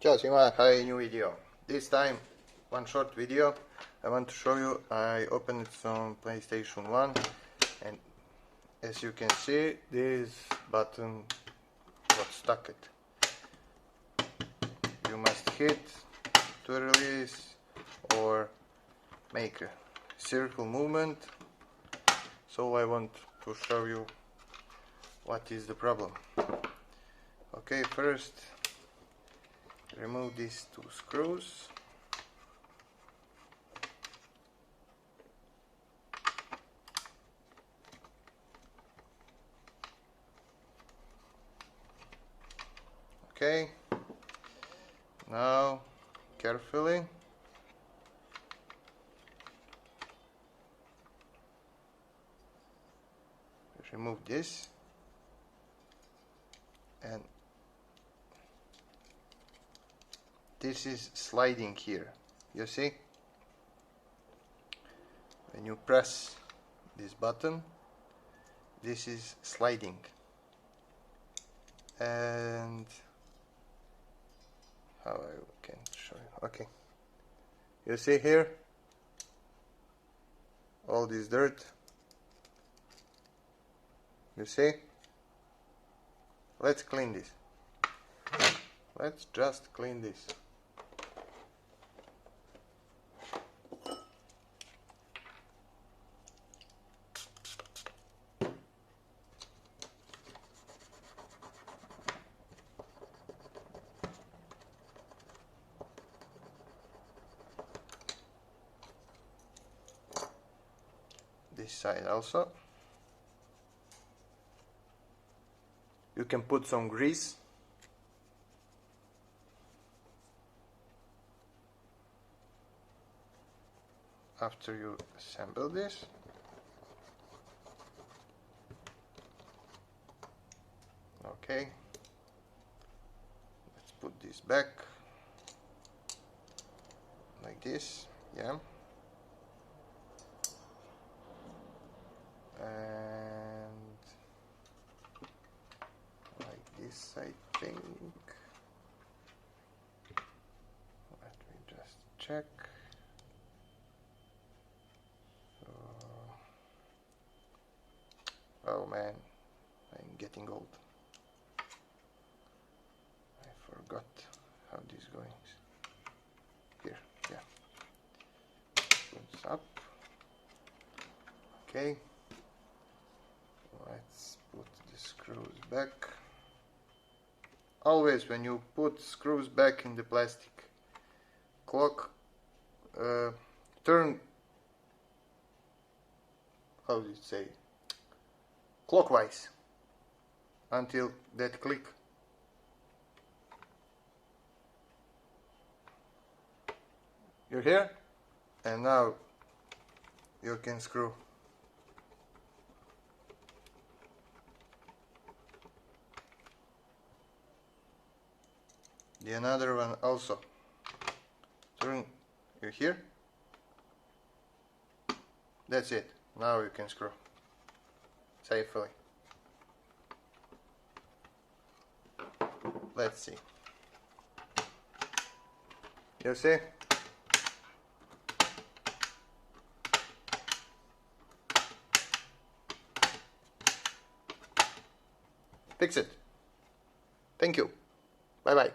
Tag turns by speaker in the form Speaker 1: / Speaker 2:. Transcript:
Speaker 1: Ćao svima, hi, new video. This time, one short video. I want to show you, I opened some PlayStation 1 and as you can see, this button got stuck. You must hit to release or make a circle movement. So I want to show you what is the problem. Okay, first remove these two screws. Okay, now carefully remove this and this is sliding here, you see? When you press this button, this is sliding, and how I can show you. Okay, you see here all this dirt, you see? Let's clean this. Let's just clean this. This side also. You can put some grease. After you assemble this. Okay. Let's put this back. Like this, yeah. And like this, I think. Let me just check. So, oh man, I'm getting old. I forgot how this goes. Here, yeah. Puts up. Okay. Let's put the screws back. Always when you put screws back in the plastic clock, turn, how do you say, clockwise until that click. You're here, and now you can screw. The another one also. Turn you here. That's it. Now you can screw safely. Let's see. You see? Fix it. Thank you. Bye bye.